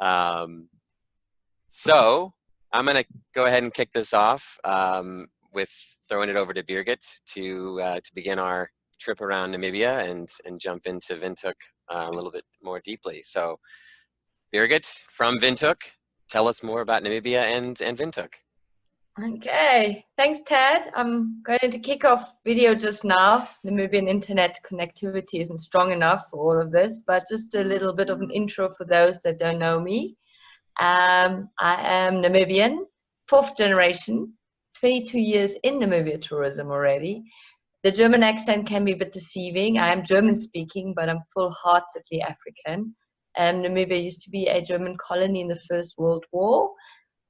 Um, so I'm going to go ahead and kick this off with throwing it over to Birgit to begin our trip around Namibia and jump into Windhoek a little bit more deeply. So Birgit, from Windhoek, tell us more about Namibia and Windhoek. Okay, thanks, Ted. I'm going to kick off video just now. Namibian internet connectivity isn't strong enough for all of this, but just a little bit of an intro for those that don't know me. I am Namibian, 4th generation, 22 years in Namibia tourism already. The German accent can be a bit deceiving. I am German speaking, but I'm full-heartedly African. Namibia used to be a German colony in the First World War.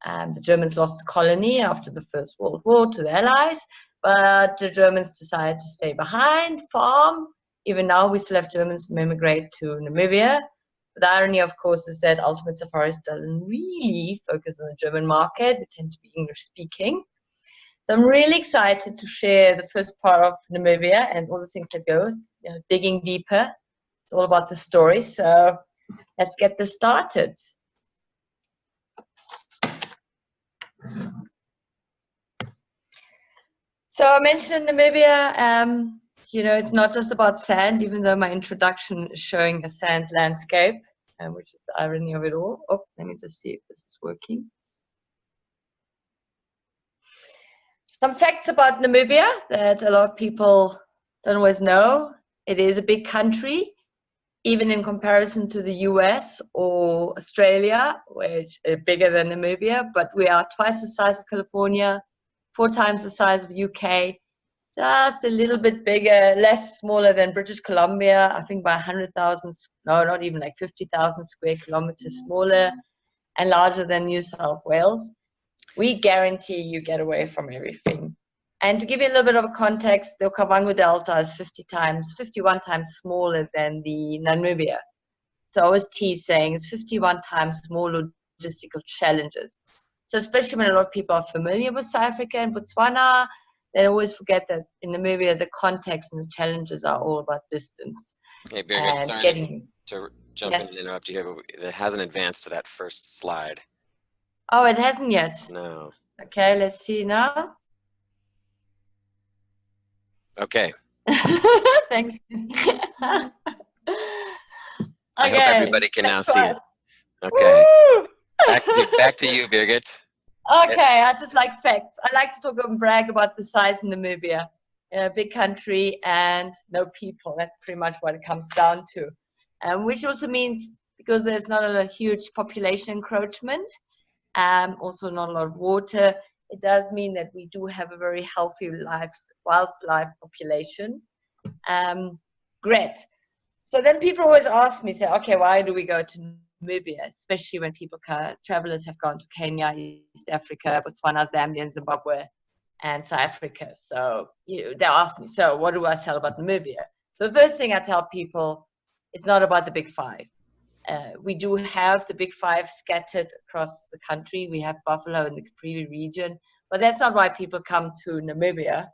The Germans lost the colony after the First World War to the Allies, but the Germans decided to stay behind, farm. Even now, we still have Germans who immigrate to Namibia. But the irony, of course, is that Ultimate Safaris doesn't really focus on the German market. We tend to be English-speaking. So I'm really excited to share the first part of Namibia and all the things that go, digging deeper. It's all about the story. So let's get this started. So I mentioned Namibia, it's not just about sand, even though my introduction is showing a sand landscape, which is the irony of it all. Oh, let me just see if this is working. Some facts about Namibia that a lot of people don't always know. It is a big country, even in comparison to the US or Australia, which are bigger than Namibia, but we are twice the size of California, 4 times the size of the UK, just a little bit bigger, smaller than British Columbia, I think by 100,000, no, not even like 50,000 square kilometers smaller, and larger than New South Wales. We guarantee you get away from everything. And to give you a little bit of a context, the Okavango Delta is 51 times smaller than the Namibia. So I always tease saying it's 51 times more logistical challenges. So especially when a lot of people are familiar with South Africa and Botswana, they always forget that in Namibia, the context and the challenges are all about distance. Hey, Birgit, sorry to jump in and interrupt you here, but it hasn't advanced to that first slide. Oh, it hasn't yet? No. Okay, let's see now. Okay. Thanks. I hope everybody can now see it. Okay. Back to you, Birgit. Okay, I just like facts. I like to talk and brag about the size of Namibia. A big country and no people. That's pretty much what it comes down to. Which also means, because there's not a huge population encroachment, also not a lot of water, it does mean that we do have a very healthy wildlife population. Great. So then people always ask me, say, okay, why do we go to Namibia? Especially when travelers have gone to Kenya, East Africa, Botswana, Zambia, and Zimbabwe, and South Africa. So they ask me, so what do I tell about Namibia? So the first thing I tell people, it's not about the big 5. We do have the big 5 scattered across the country. We have buffalo in the Caprivi region, but that's not why people come to Namibia.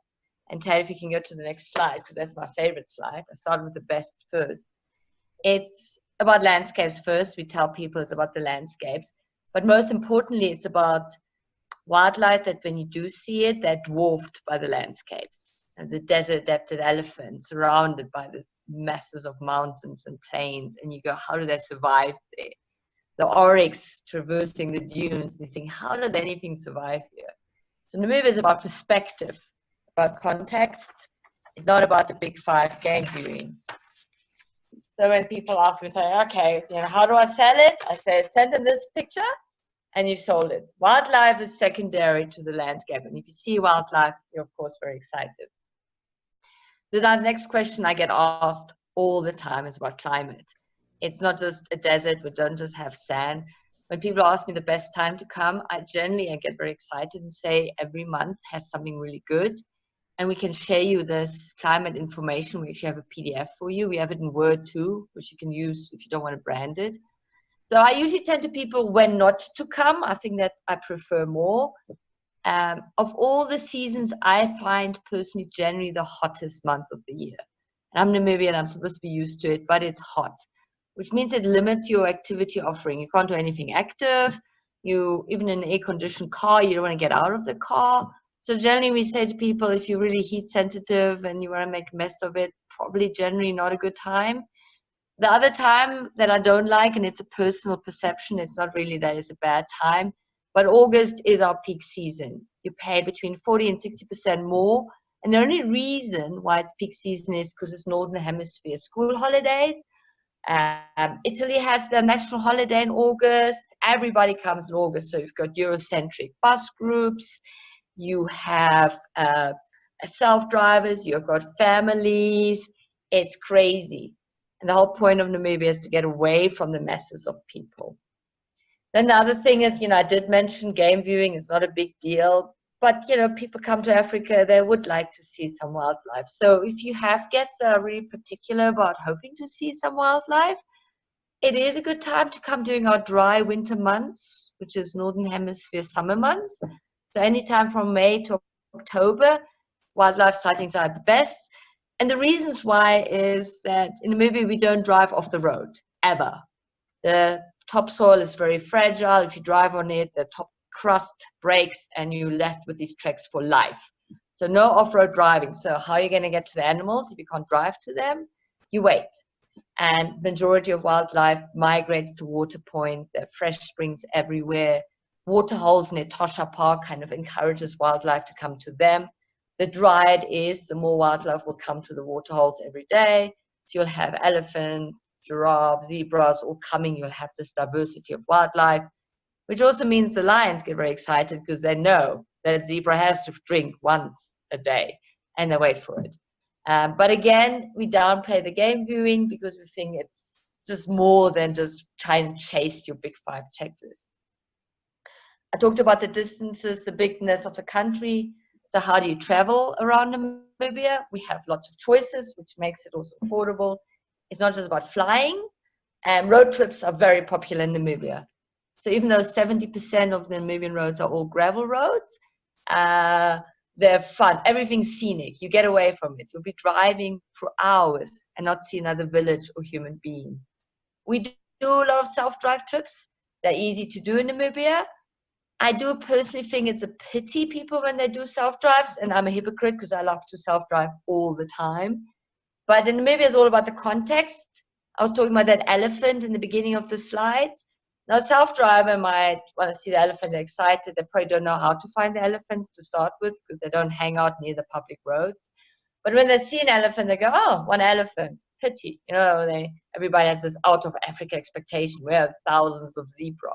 And Ted, if you can go to the next slide, because that's my favorite slide. I started with the best first. It's about landscapes first. We tell people it's about the landscapes, but most importantly, it's about wildlife that when you do see it, they're dwarfed by the landscapes. And the desert-adapted elephant surrounded by this masses of mountains and plains, and you go, how do they survive there? The oryx traversing the dunes, you think, how does anything survive here? So Namibia is about perspective, about context. It's not about the big 5 gang viewing. So when people ask me, say, okay, how do I sell it? I say, send them this picture, and you've sold it. Wildlife is secondary to the landscape, and if you see wildlife, you're of course very excited. The next question I get asked all the time is about climate. It's not just a desert. We don't just have sand. When people ask me the best time to come, I get very excited and say every month has something really good. And we can share you this climate information. We actually have a PDF for you. We have it in Word too, which you can use if you don't want to brand it. So I usually tell to people when not to come. I think that I prefer more. Of all the seasons, I find personally January the hottest month of the year. And I'm Namibian, I'm supposed to be used to it, but it's hot. which means it limits your activity offering. You can't do anything active. Even in an air-conditioned car, you don't want to get out of the car. So generally we say to people, if you're really heat sensitive and you want to make a mess of it, probably generally not a good time. The other time that I don't like, and it's a personal perception, it's not really that it's a bad time, but August is our peak season. You pay between 40 and 60% more. And the only reason why it's peak season is because it's Northern Hemisphere school holidays. Italy has their national holiday in August. Everybody comes in August. So you've got Eurocentric bus groups. You have self-drivers. You've got families. It's crazy. And the whole point of Namibia is to get away from the masses of people. Then the other thing is, I did mention game viewing. It's not a big deal. But, people come to Africa, they would like to see some wildlife. So if you have guests that are really particular about hoping to see some wildlife, it is a good time to come during our dry winter months, which is Northern Hemisphere summer months. So anytime from May to October, wildlife sightings are the best. And the reasons why is that in Namibia, we don't drive off the road, ever. The topsoil is very fragile. If you drive on it, the top crust breaks and you're left with these tracks for life. So no off-road driving. So how are you going to get to the animals if you can't drive to them? You wait. And the majority of wildlife migrates to water point. There are fresh springs everywhere. Water holes in Etosha Park kind of encourages wildlife to come to them. The drier it is, the more wildlife will come to the water holes every day. So you'll have elephant, giraffe, zebras all coming. You'll have this diversity of wildlife, which also means the lions get very excited because they know that zebra has to drink once a day and they wait for it. But again, we downplay the game viewing because we think it's just more than just trying to chase your big five checklist. I talked about the distances, the bigness of the country. So how do you travel around Namibia? We have lots of choices, which makes it also affordable. It's not just about flying. Road trips are very popular in Namibia. So even though 70% of the Namibian roads are all gravel roads, they're fun. Everything's scenic. You get away from it. You'll be driving for hours and not see another village or human being. We do a lot of self-drive trips. They're easy to do in Namibia. I do personally think it's a pity people when they do self-drives, and I'm a hypocrite because I love to self-drive all the time. But in Namibia, it's all about the context. I was talking about that elephant in the beginning of the slides. Now, self-driver might want to see the elephant, they're excited. They probably don't know how to find the elephants to start with because they don't hang out near the public roads. But when they see an elephant, they go, oh, one elephant, pity. Everybody has this out of Africa expectation. We have thousands of zebra.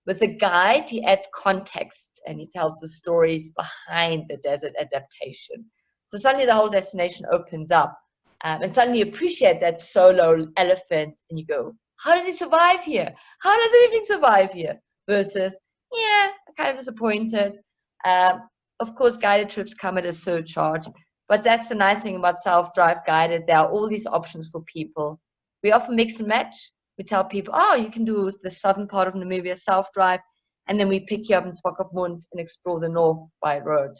With the guide, he adds context and he tells the stories behind the desert adaptation. So suddenly the whole destination opens up and suddenly you appreciate that solo elephant and you go, how does he survive here? How does anything survive here? Versus, yeah, I'm kind of disappointed. Of course, guided trips come at a surcharge, but that's the nice thing about self-drive guided. There are all these options for people. We often mix and match. We tell people, oh, you can do the southern part of Namibia self-drive, and then we pick you up in Swakopmund and explore the north by road.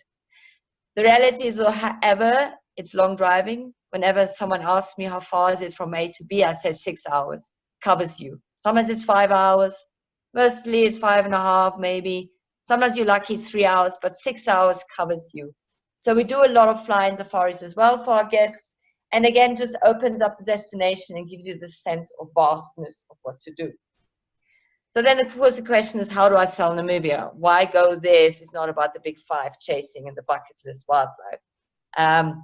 The reality is, however, it's long driving. Whenever someone asks me how far is it from A to B, I say 6 hours. Covers you. Sometimes it's 5 hours. Mostly it's 5.5, maybe. Sometimes you're lucky it's 3 hours, but 6 hours covers you. So we do a lot of flying safaris as well for our guests. And again, just opens up the destination and gives you the sense of vastness of what to do. So then, of course, the question is, how do I sell Namibia? Why go there if it's not about the big five chasing and the bucket list wildlife?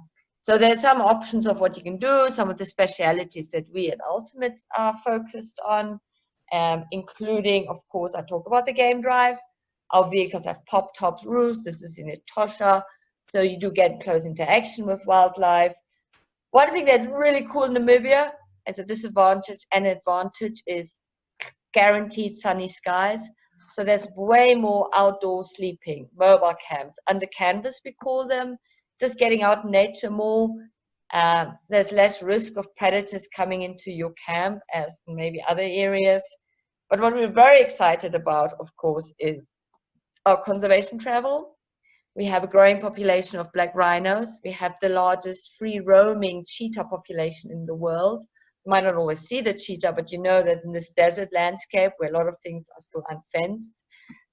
So there's some options of what you can do, some of the specialities that we at Ultimate are focused on, including, of course, I talk about the game drives. Our vehicles have pop-top roofs. This is in Etosha. So you do get close interaction with wildlife. One thing that's really cool in Namibia as a disadvantage and advantage is guaranteed sunny skies. So there's way more outdoor sleeping, mobile camps, under canvas we call them, just getting out in nature more. There's less risk of predators coming into your camp as in maybe other areas. But what we're very excited about, of course, is our conservation travel. We have a growing population of black rhinos. We have the largest free roaming cheetah population in the world. You might not always see the cheetah, but you know that in this desert landscape where a lot of things are still unfenced,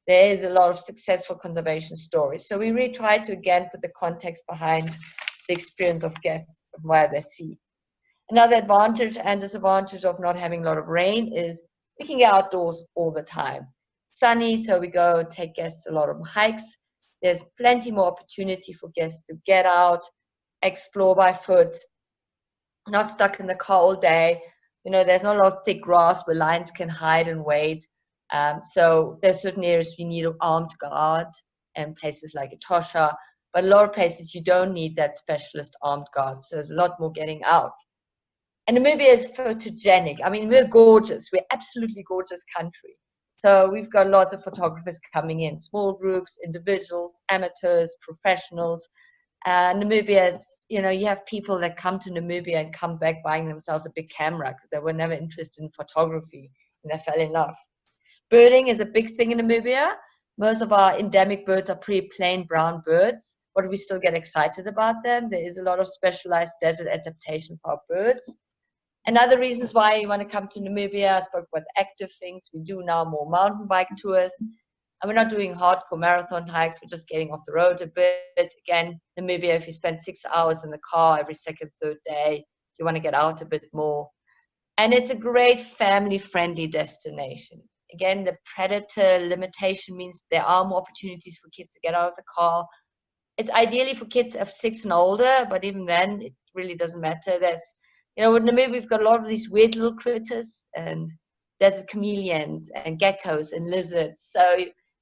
there is a lot of successful conservation stories. So we really try to, again, put the context behind the experience of guests of why they see. Another advantage and disadvantage of not having a lot of rain is we can get outdoors all the time. Sunny, so we go take guests a lot of hikes. There's plenty more opportunity for guests to get out, explore by foot, not stuck in the car all day. You know, there's not a lot of thick grass where lions can hide and wait. So there's certain areas you need an armed guard, and places like Etosha, but a lot of places you don't need that specialist armed guard. So there's a lot more getting out. And Namibia is photogenic. I mean, we're gorgeous. We're absolutely gorgeous country. So we've got lots of photographers coming in, small groups, individuals, amateurs, professionals. Namibia is, you know, you have people that come to Namibia and come back buying themselves a big camera because they were never interested in photography and they fell in love. Birding is a big thing in Namibia. Most of our endemic birds are pretty plain brown birds, but we still get excited about them. There is a lot of specialized desert adaptation for our birds. And other reasons why you want to come to Namibia, I spoke about active things. We do now more mountain bike tours. And we're not doing hardcore marathon hikes. We're just getting off the road a bit. Again, Namibia, if you spend 6 hours in the car every second, third day, you want to get out a bit more. And it's a great family-friendly destination. Again, the predator limitation means there are more opportunities for kids to get out of the car. It's ideally for kids of 6 and older, but even then, it really doesn't matter. There's, you know, in Namibia, we've got a lot of these weird little critters and desert chameleons and geckos and lizards. So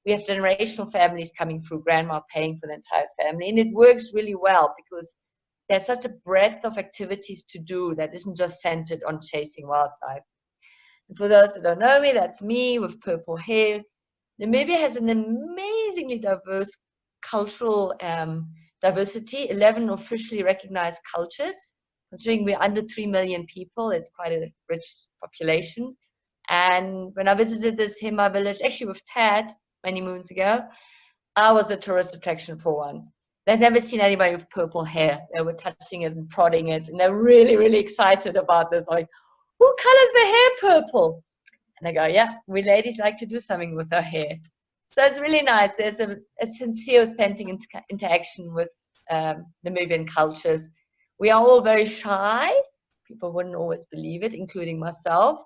we have generational families coming through, grandma paying for the entire family. And it works really well because there's such a breadth of activities to do that isn't just centered on chasing wildlife. And for those that don't know me, that's me with purple hair. Namibia has an amazingly diverse cultural diversity, 11 officially recognized cultures. Considering we're under 3 million people, it's quite a rich population. And when I visited this Hema village, actually with Tad many moons ago, I was a tourist attraction for once. They've never seen anybody with purple hair. They were touching it and prodding it, and they're really, really excited about this. Like, who colors their hair purple? And I go, yeah, we ladies like to do something with our hair. So it's really nice. There's a sincere, authentic interaction with Namibian cultures. We are all very shy. People wouldn't always believe it, including myself.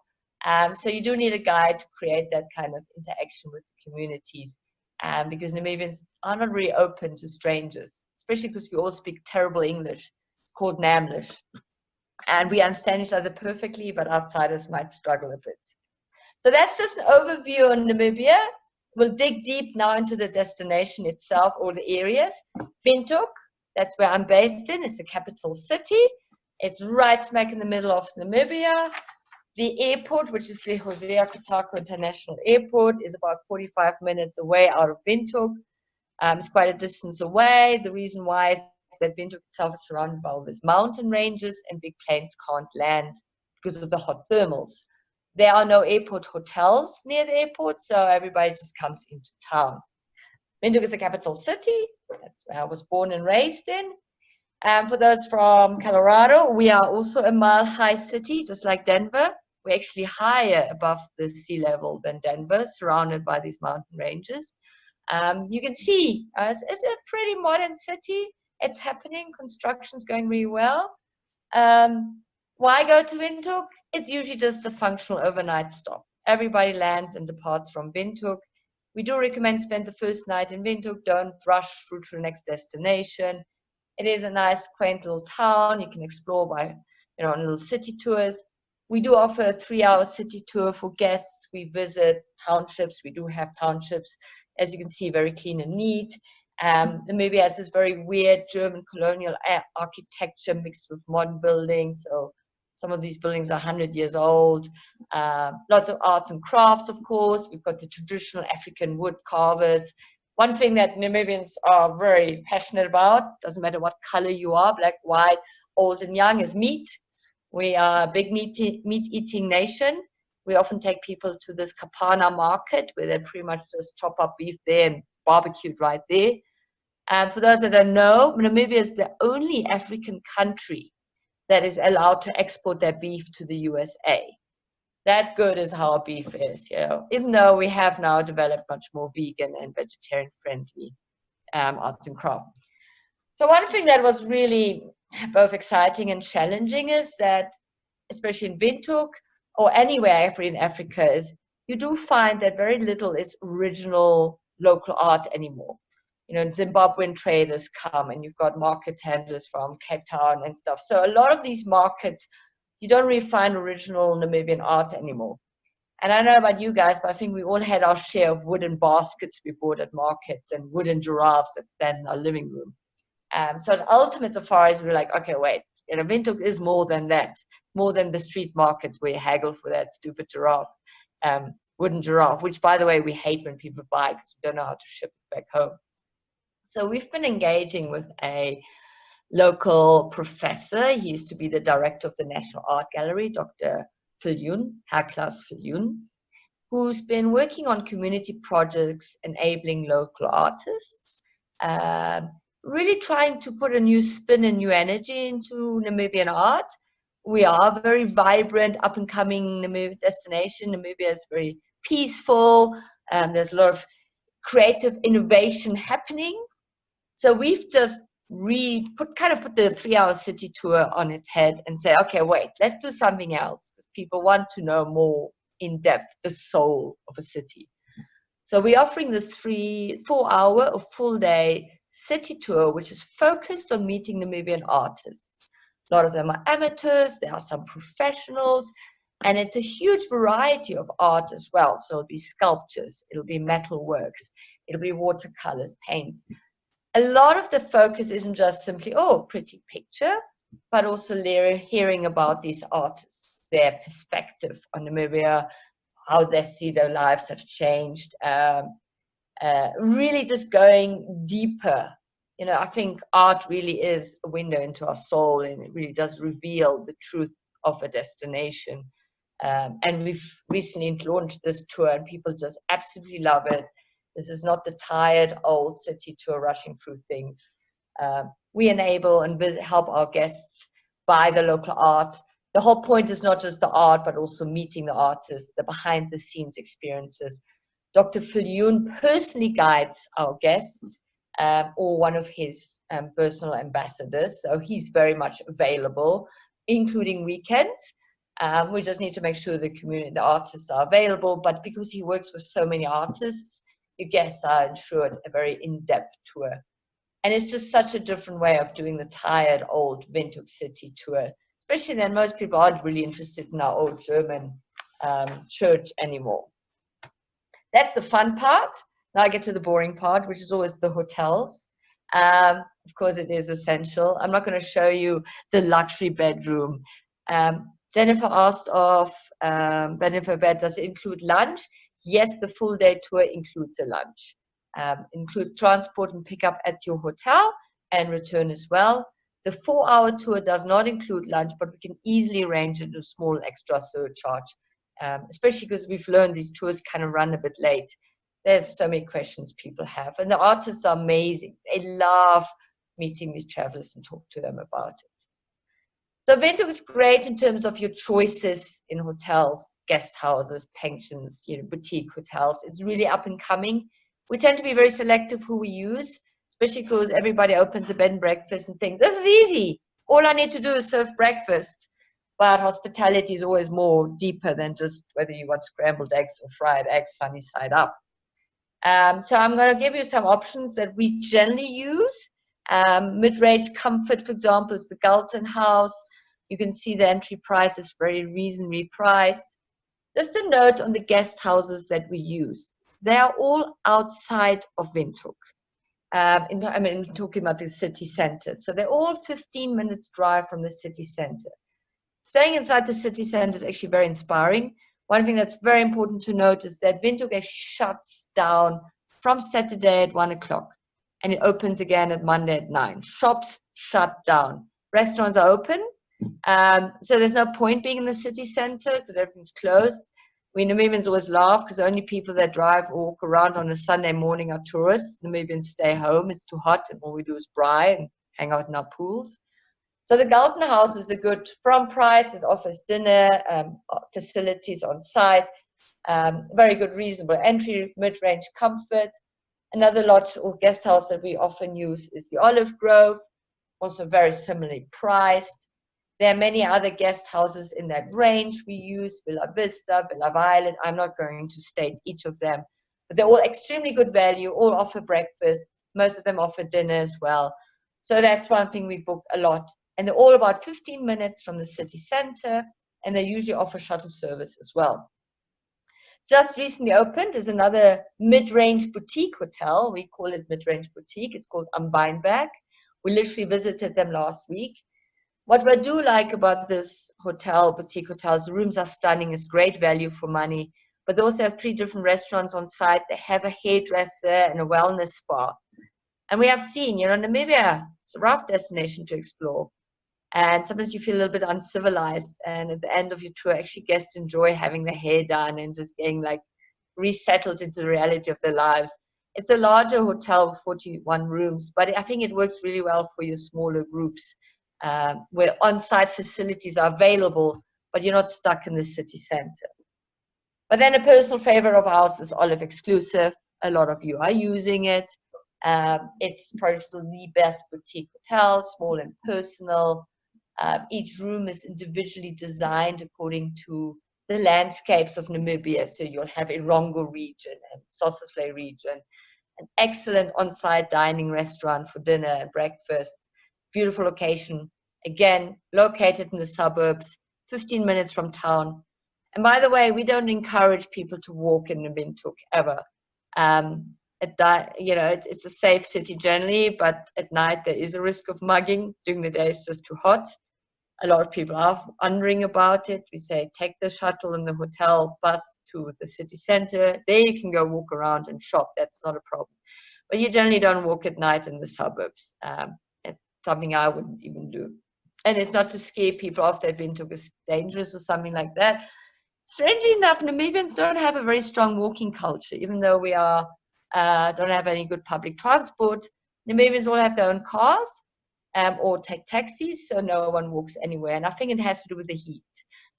So you do need a guide to create that kind of interaction with the communities, because Namibians are not really open to strangers, especially because we all speak terrible English. It's called Namlish. And we understand each other perfectly, but outsiders might struggle a bit. So that's just an overview on Namibia. We'll dig deep now into the destination itself, or the areas. Windhoek, that's where I'm based in. It's the capital city. It's right smack in the middle of Namibia. The airport, which is the Hosea Kotako International Airport, is about 45 minutes away out of Windhoek. It's quite a distance away. The reason why is that Windhoek itself is surrounded by all these mountain ranges, and big planes can't land because of the hot thermals. There are no airport hotels near the airport, so everybody just comes into town. Windhoek is the capital city. That's where I was born and raised in. For those from Colorado, we are also a mile-high city, just like Denver. We're actually higher above the sea level than Denver, surrounded by these mountain ranges. You can see it's a pretty modern city. It's happening. Construction's going really well. Why go to Windhoek? It's usually just a functional overnight stop. Everybody lands and departs from Windhoek. We do recommend spend the first night in Windhoek. Don't rush through to the next destination. It is a nice, quaint little town. You can explore by, on little city tours. We do offer a 3-hour city tour for guests. We visit townships. We do have townships, as you can see, very clean and neat. Namibia has this very weird German colonial architecture mixed with modern buildings. So some of these buildings are 100 years old. Lots of arts and crafts, of course. We've got the traditional African wood carvers. One thing that Namibians are very passionate about, doesn't matter what color you are, black, white, old and young, is meat. We are a big meat-eating nation. We often take people to this Kapana market where they pretty much just chop up beef there and barbecued right there. And for those that don't know, Namibia is the only African country that is allowed to export their beef to the USA. That good is how our beef is, you know, even though we have now developed much more vegan and vegetarian friendly arts and crafts. So one thing that was really both exciting and challenging is that, especially in Windhoek or anywhere in Africa, is you do find that very little is original local art anymore. You know, Zimbabwean traders come and you've got market handlers from Cape Town and stuff. So a lot of these markets, you don't really find original Namibian art anymore. And I don't know about you guys, but I think we all had our share of wooden baskets we bought at markets and wooden giraffes that stand in our living room. So at Ultimate Safaris, we were like, okay, wait, you know, Windhoek is more than that. It's more than the street markets where you haggle for that stupid giraffe, wooden giraffe, which, by the way, we hate when people buy because we don't know how to ship it back home. So we've been engaging with a local professor. He used to be the director of the National Art Gallery, Dr. Viljoen, Herklas Viljoen, who's been working on community projects enabling local artists, really trying to put a new spin and new energy into Namibian art. We are a very vibrant, up-and-coming Namibian destination. Namibia is very peaceful, and there's a lot of creative innovation happening. So we've just put the 3-hour city tour on its head and say, okay, wait, let's do something else. People want to know more in depth the soul of a city. So we're offering the 4-hour or full day city tour, which is focused on meeting Namibian artists. A lot of them are amateurs, there are some professionals, and it's a huge variety of art as well. So it'll be sculptures, it'll be metal works, it'll be watercolors, paints. A lot of the focus isn't just simply, oh, pretty picture, but also hearing about these artists, their perspective on Namibia, how they see their lives have changed, really just going deeper. You know, I think art really is a window into our soul, and it really does reveal the truth of a destination. And we've recently launched this tour, and people just absolutely love it. This is not the tired old city tour rushing through things. We enable and help our guests buy the local art. The whole point is not just the art, but also meeting the artists, the behind the scenes experiences. Dr. Viljoen personally guides our guests, or one of his personal ambassadors. So he's very much available, including weekends. We just need to make sure the artists are available, but because he works with so many artists, your guests are ensured a very in-depth tour. And it's just such a different way of doing the tired old Windhoek city tour, especially then most people aren't really interested in our old German church anymore. That's the fun part. Now I get to the boring part, which is always the hotels. Of course, it is essential. I'm not going to show you the luxury bedroom. Jennifer asked of Jennifer Bed, does it include lunch? Yes, the full day tour includes a lunch. Includes transport and pickup at your hotel and return as well. The 4-hour tour does not include lunch, but we can easily arrange it a small extra surcharge, especially because we've learned these tours kind of run a bit late. There's so many questions people have, and the artists are amazing. They love meeting these travelers and talk to them about it. So Windhoek is great in terms of your choices in hotels, guest houses, pensions, you know, boutique hotels. It's really up and coming. We tend to be very selective who we use, especially because everybody opens a bed and breakfast and thinks, this is easy. All I need to do is serve breakfast. But hospitality is always more deeper than just whether you want scrambled eggs or fried eggs sunny side up. So I'm going to give you some options that we generally use. Mid-range comfort, for example, is the Galton House. You can see the entry price is very reasonably priced. Just a note on the guest houses that we use. They are all outside of Windhoek. I'm talking about the city center. So they're all 15 minutes drive from the city center. Staying inside the city center is actually very inspiring. One thing that's very important to note is that Windhoek actually shuts down from Saturday at 1 o'clock. And it opens again at Monday at 9. Shops shut down. Restaurants are open. So there's no point being in the city center because everything's closed. We Namibians always laugh because the only people that drive or walk around on a Sunday morning are tourists. Namibians stay home. It's too hot and all we do is braai and hang out in our pools. So the Galton House is a good from price. It offers dinner, facilities on site, very good reasonable entry, mid-range comfort. Another lodge or guest house that we often use is the Olive Grove, also very similarly priced. There are many other guest houses in that range we use, Villa Vista, Villa Violet. I'm not going to state each of them, but they're all extremely good value, all offer breakfast. Most of them offer dinner as well. So that's one thing we book a lot. And they're all about 15 minutes from the city center, and they usually offer shuttle service as well. Just recently opened is another mid-range boutique hotel. We call it mid-range boutique. It's called Autobahn. We literally visited them last week. What I do like about this hotel, boutique hotels, the rooms are stunning. It's great value for money. But they also have 3 different restaurants on site. They have a hairdresser and a wellness spa. And we have seen, Namibia, it's a rough destination to explore. And sometimes you feel a little bit uncivilized. And at the end of your tour, actually guests enjoy having their hair done and just getting like resettled into the reality of their lives. It's a larger hotel with 41 rooms, but I think it works really well for your smaller groups where on-site facilities are available, but you're not stuck in the city center. But then a personal favorite of ours is Olive Exclusive. A lot of you are using it. It's probably still the best boutique hotel, small and personal. Each room is individually designed according to the landscapes of Namibia. So you'll have Erongo region and Sossusvlei region, an excellent on-site dining restaurant for dinner and breakfast. Beautiful location. Again, located in the suburbs, 15 minutes from town. And by the way, we don't encourage people to walk in Windhoek ever. It's a safe city generally, but at night there is a risk of mugging. During the day, it's just too hot. A lot of people are wondering about it. We say, take the shuttle and the hotel bus to the city center. There you can go walk around and shop. That's not a problem. But you generally don't walk at night in the suburbs. It's something I wouldn't even do. And it's not to scare people off that Windhoek is dangerous or something like that. Strangely enough, Namibians don't have a very strong walking culture, even though we don't have any good public transport. Namibians all have their own cars or take taxis, so no one walks anywhere. And I think it has to do with the heat.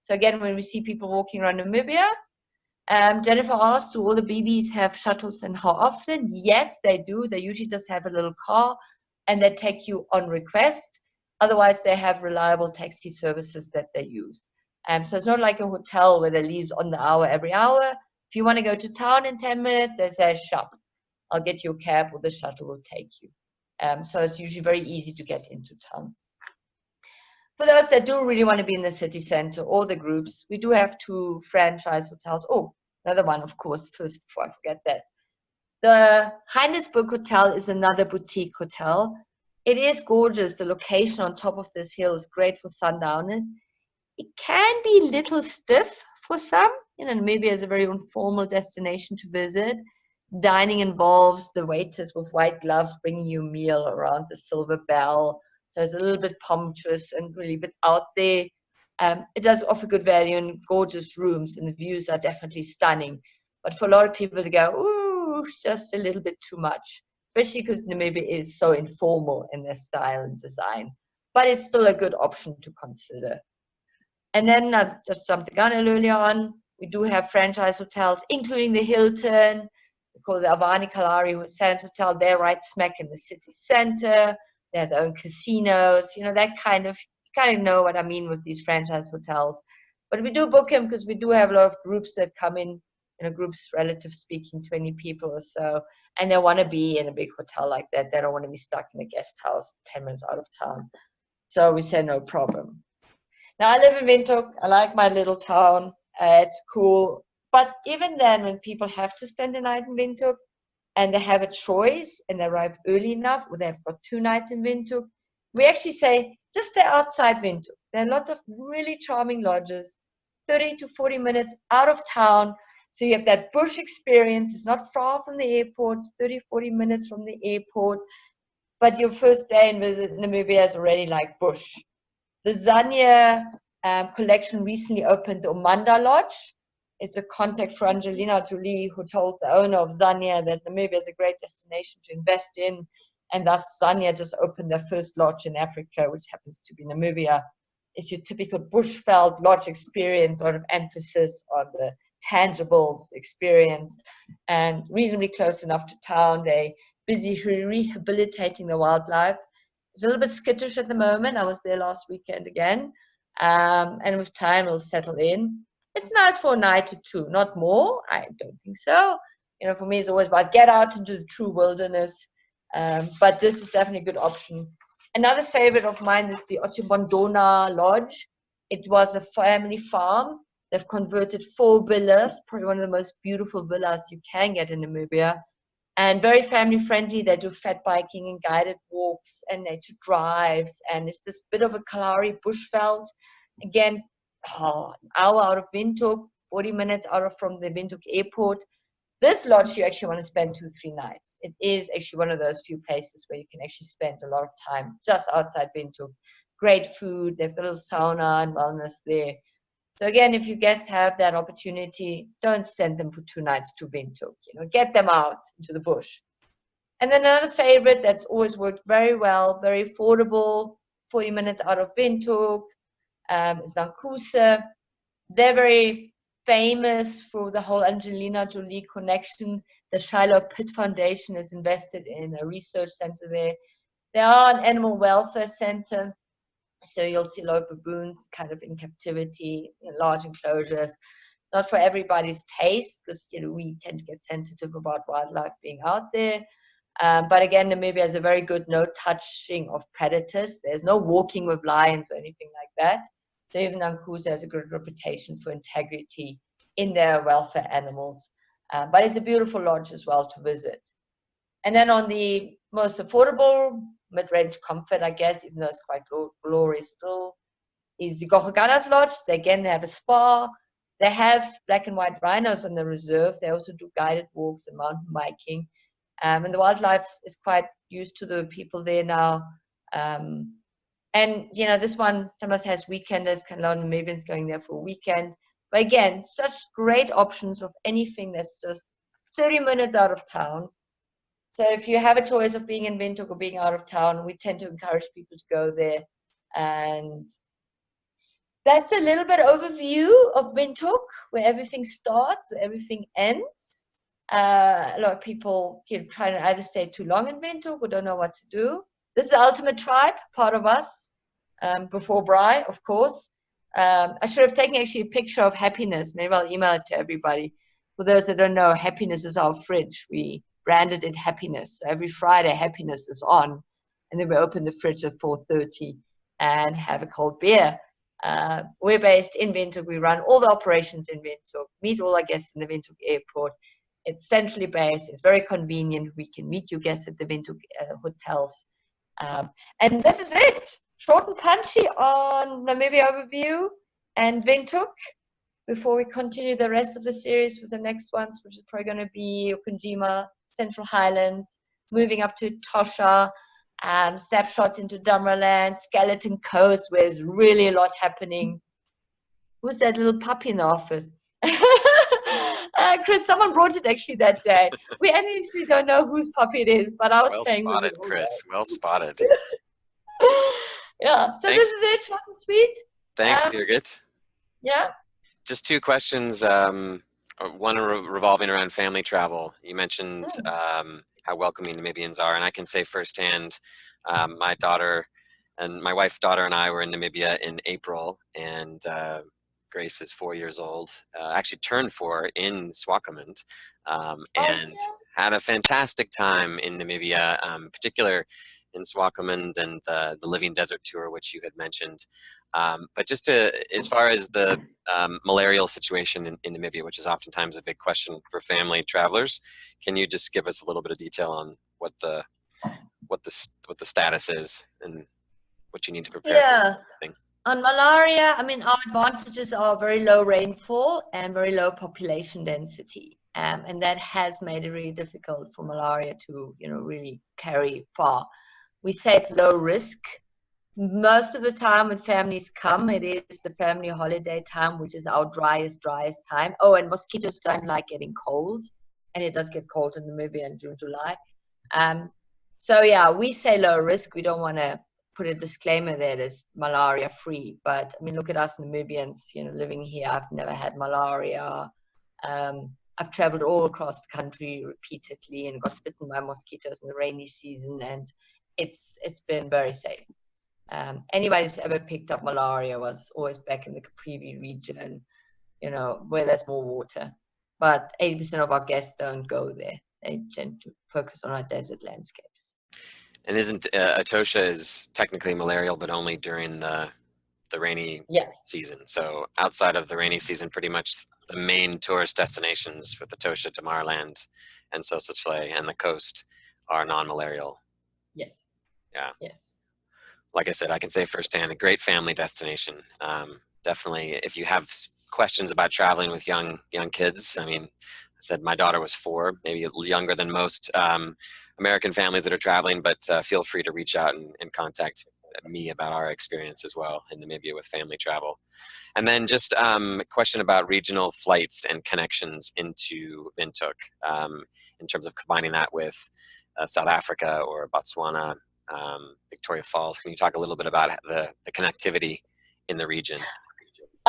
So again, when we see people walking around Namibia, Jennifer asked, do all the BBs have shuttles and how often? Yes, they do. They usually just have a little car and they take you on request. Otherwise, they have reliable taxi services that they use. So it's not like a hotel where they leave on the hour every hour. If you want to go to town in 10 minutes, they say, shop. I'll get you a cab or the shuttle will take you. So it's usually very easy to get into town. For those that do really want to be in the city center or the groups, we do have 2 franchise hotels. Oh, another one, of course, first before I forget that. The Highness Hotel is another boutique hotel. It is gorgeous. The location on top of this hill is great for sundowners. It can be a little stiff for some. Namibia is a very informal destination to visit. Dining involves the waiters with white gloves bringing you a meal around the silver bell. So it's a little bit pompous and really a bit out there. It does offer good value and gorgeous rooms, and the views are definitely stunning. But for a lot of people to go, ooh, just a little bit too much, especially because Namibia is so informal in their style and design. But it's still a good option to consider. And then I just jumped the gun earlier on. We do have franchise hotels, including the Hilton. We call the Avani Kalari Sands Hotel. They're right smack in the city center. They have their own casinos. That kind of, you kind of know what I mean with these franchise hotels. But we do book them because we do have a lot of groups that come in, groups, relative speaking, 20 people or so. And they want to be in a big hotel like that. They don't want to be stuck in a guest house 10 minutes out of town. So we say no problem. Now, I live in Windhoek. I like my little town. It's cool. But even then, when people have to spend a night in Windhoek and they have a choice and they arrive early enough, or they've got 2 nights in Windhoek, we actually say, just stay outside Windhoek. There are lots of really charming lodges, 30 to 40 minutes out of town. So you have that bush experience. It's not far from the airport. It's 30, 40 minutes from the airport. But your first day in visit Namibia is already like bush. The Zanya collection recently opened the Omanda Lodge. It's a contact for Angelina Jolie, who told the owner of Zanya that Namibia is a great destination to invest in. And thus Zanya just opened their first lodge in Africa, which happens to be Namibia. It's your typical bushveld lodge experience, a lot of emphasis on the tangibles experience, and reasonably close enough to town. They're busy rehabilitating the wildlife. It's a little bit skittish at the moment. I was there last weekend again. And with time, it'll settle in. It's nice for a night or two, not more. I don't think so. You know, for me, it's always about get out into the true wilderness. But this is definitely a good option. Another favorite of mine is the Autobahn Lodge. It was a family farm. They've converted 4 villas, probably one of the most beautiful villas you can get in Namibia, and very family friendly. They do fat biking and guided walks and nature drives. And it's this bit of a Kalahari bushveld. Again, an hour out of Windhoek, 40 minutes from the Windhoek airport. This lodge you actually want to spend 2-3 nights. It is actually one of those few places where you can actually spend a lot of time just outside Windhoek. Great food. They've got a little sauna and wellness there. So again, if you guests have that opportunity, don't send them for 2 nights to Windhoek. You know, get them out into the bush. And then another favorite that's always worked very well, very affordable, 40 minutes out of Windhoek, is Nankuse. They're very famous for the whole Angelina Jolie connection. The Shiloh Pitt Foundation is invested in a research center there. They are an animal welfare center, so you'll see a lot of baboons kind of in captivity in large enclosures. It's not for everybody's taste because, you know, we tend to get sensitive about wildlife being out there. But again, Namibia has a very good no touching of predators. There's no walking with lions or anything like that. So even Nankuse has a good reputation for integrity in their welfare animals. But it's a beautiful lodge as well to visit. And then on the most affordable mid-range comfort, I guess, even though it's quite glorious still, is the Gogoganas Lodge. They have a spa. They have black and white rhinos on the reserve. They also do guided walks and mountain biking. And the wildlife is quite used to the people there now. And, you know, this one sometimes has weekenders, a lot of Namibians going there for a weekend. But again, such great options of anything that's just 30 minutes out of town. So if you have a choice of being in Windhoek or being out of town, we tend to encourage people to go there. And that's a little bit overview of Windhoek, where everything starts, where everything ends. A lot of people try to either stay too long in Windhoek or don't know what to do. This is the ultimate tribe, part of us, before Bri, of course. I should have taken actually a picture of Happiness. Maybe I'll email it to everybody. For those that don't know, Happiness is our fridge. We branded it Happiness. So every Friday, Happiness is on. And then we open the fridge at 4:30 and have a cold beer. We're based in Windhoek. We run all the operations in Windhoek, meet all our guests in the Windhoek airport. It's centrally based. It's very convenient. We can meet your guests at the Windhoek hotels. And this is it. Short and punchy on Namibia overview and Windhoek before we continue the rest of the series with the next ones, which is probably going to be Okundjima, Central Highlands, moving up to Tosha, snapshots into Damraland, Skeleton Coast, where there's really a lot happening. Who's that little puppy in the office? Chris, someone brought it actually that day. We actually don't know whose puppy it is, but I was playing with it. Well spotted, Chris. Well spotted. Yeah, so Thanks. this is it, short and sweet. Thanks, Birgit. Yeah. Just 2 questions. One revolving around family travel. You mentioned how welcoming Namibians are, and I can say firsthand, my wife, daughter, and I were in Namibia in April, and Grace is 4 years old, actually turned 4 in Swakopmund, and had a fantastic time in Namibia, particular in Swakopmund and the Living Desert Tour, which you had mentioned. But just as far as the malarial situation in Namibia, which is oftentimes a big question for family travelers, can you just give us a little bit of detail on what the status is and what you need to prepare for? On malaria, I mean, our advantages are very low rainfall and very low population density. And that has made it really difficult for malaria to, really carry far. We say it's low risk. Most of the time when families come, it is the family holiday time, which is our driest time. Oh, and mosquitoes don't like getting cold. And it does get cold in Namibia in June, July. So yeah, we say low risk. We don't want to put a disclaimer there that's malaria free. But I mean, look at us Namibians, you know, living here. I've never had malaria. I've traveled all across the country repeatedly and got bitten by mosquitoes in the rainy season, and it's been very safe. Anybody who's ever picked up malaria was always back in the Caprivi region, you know, where there's more water. But 80% of our guests don't go there. They tend to focus on our desert landscapes. And isn't Etosha is technically malarial, but only during the rainy season. So outside of the rainy season, pretty much the main tourist destinations with Etosha, Damaraland, and Sossusvlei and the coast are non-malarial. Yes. Yeah. Yes. Like I said, I can say firsthand, a great family destination. Definitely, if you have questions about traveling with young kids, I mean, I said my daughter was 4, maybe a little younger than most American families that are traveling, but feel free to reach out and contact me about our experience as well in Namibia with family travel. And then just a question about regional flights and connections into Windhoek, in terms of combining that with South Africa or Botswana, Victoria Falls. Can you talk a little bit about the connectivity in the region?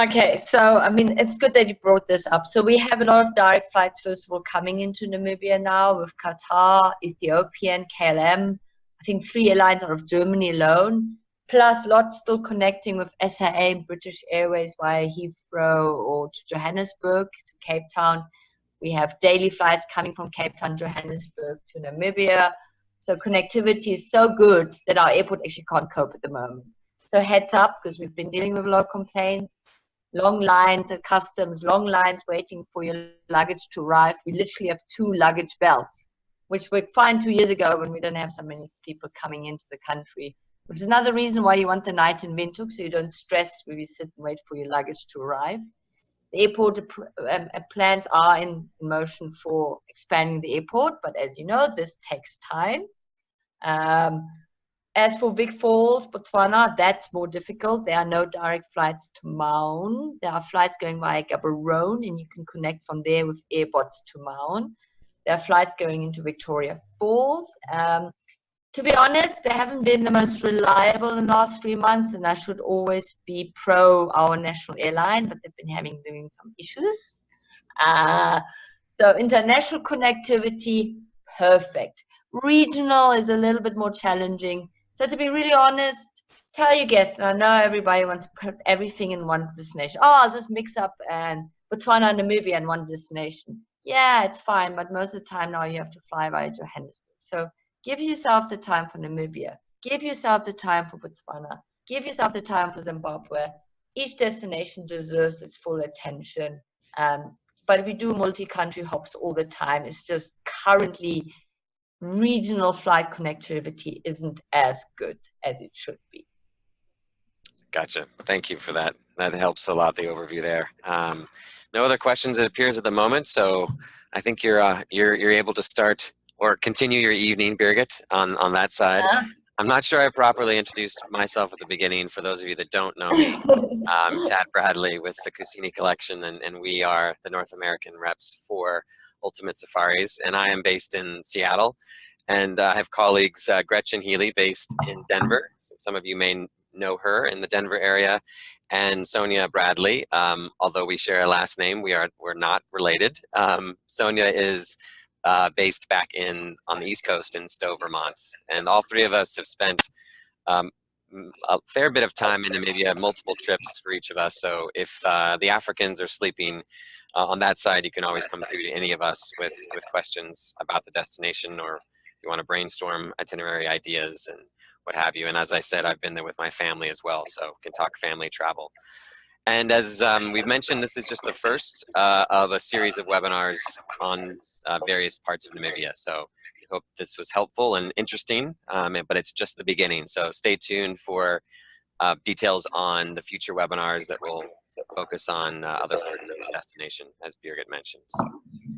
Okay, so I mean, it's good that you brought this up. So we have a lot of direct flights, first of all, coming into Namibia now with Qatar, Ethiopian, KLM. I think 3 airlines out of Germany alone, plus lots still connecting with SAA, British Airways via Heathrow or to Johannesburg, to Cape Town. We have daily flights coming from Cape Town, Johannesburg to Namibia. So connectivity is so good that our airport actually can't cope at the moment. So heads up, because we've been dealing with a lot of complaints. Long lines at customs, long lines waiting for your luggage to arrive. We literally have 2 luggage belts, which we found 2 years ago when we didn't have so many people coming into the country, which is another reason why you want the night in Windhoek, so you don't stress when you sit and wait for your luggage to arrive. The airport plans are in motion for expanding the airport, but as you know, this takes time. As for Vic Falls, Botswana, that's more difficult. There are no direct flights to Maun. There are flights going via Gaborone, and you can connect from there with Airbots to Maun. There are flights going into Victoria Falls. To be honest, they haven't been the most reliable in the last 3 months, and I should always be pro our national airline, but they've been doing some issues. So international connectivity, perfect. Regional is a little bit more challenging. So to be really honest, tell your guests, and I know everybody wants to put everything in one destination. Oh, I'll just mix up and Botswana and Namibia in one destination. Yeah, it's fine, but most of the time now you have to fly via Johannesburg. So give yourself the time for Namibia. Give yourself the time for Botswana. Give yourself the time for Zimbabwe. Each destination deserves its full attention. But we do multi-country hops all the time. It's just currently regional flight connectivity isn't as good as it should be. Gotcha. Thank you for that. That helps a lot, the overview there. No other questions, it appears, at the moment. So I think you're able to start or continue your evening, Birgit, on that side. I'm not sure I properly introduced myself at the beginning. For those of you that don't know me, I'm Tad Bradley with the Kusini Collection, and we are the North American reps for Ultimate Safaris, and I am based in Seattle, and I have colleagues, Gretchen Healy, based in Denver. So some of you may know her in the Denver area, and Sonia Bradley. Although we share a last name, we're not related. Sonia is based back on the East Coast in Stowe, Vermont, and all 3 of us have spent a fair bit of time in Namibia, multiple trips for each of us. So if the Africans are sleeping on that side, you can always come through to any of us with questions about the destination, or if you want to brainstorm itinerary ideas and what have you. And as I said, I've been there with my family as well, so can talk family travel. And as we've mentioned, this is just the first of a series of webinars on various parts of Namibia. So I hope this was helpful and interesting, but it's just the beginning. So stay tuned for details on the future webinars that will focus on other parts of the destination, as Birgit mentioned. So,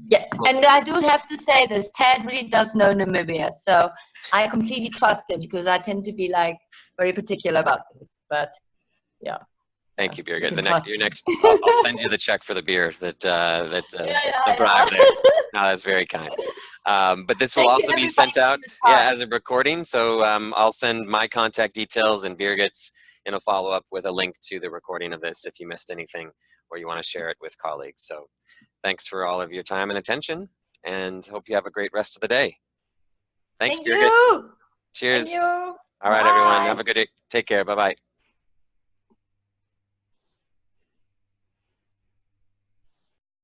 yes, and I do have to say this, Tad really does know Namibia, so I completely trust him, because I tend to be like very particular about this, but yeah. Thank you, Birgit. Your next, I'll send you the check for the beer the bribe there. No, that's very kind. But this will Thank you, also be everybody, sent for out, your time. as a recording. So I'll send my contact details and Birgit's in a follow-up with a link to the recording of this if you missed anything or you want to share it with colleagues. So thanks for all of your time and attention, and hope you have a great rest of the day. Thanks, Thank Birgit. you. Cheers. Thank you. All right, everyone. Bye. Have a good day. Take care. Bye-bye.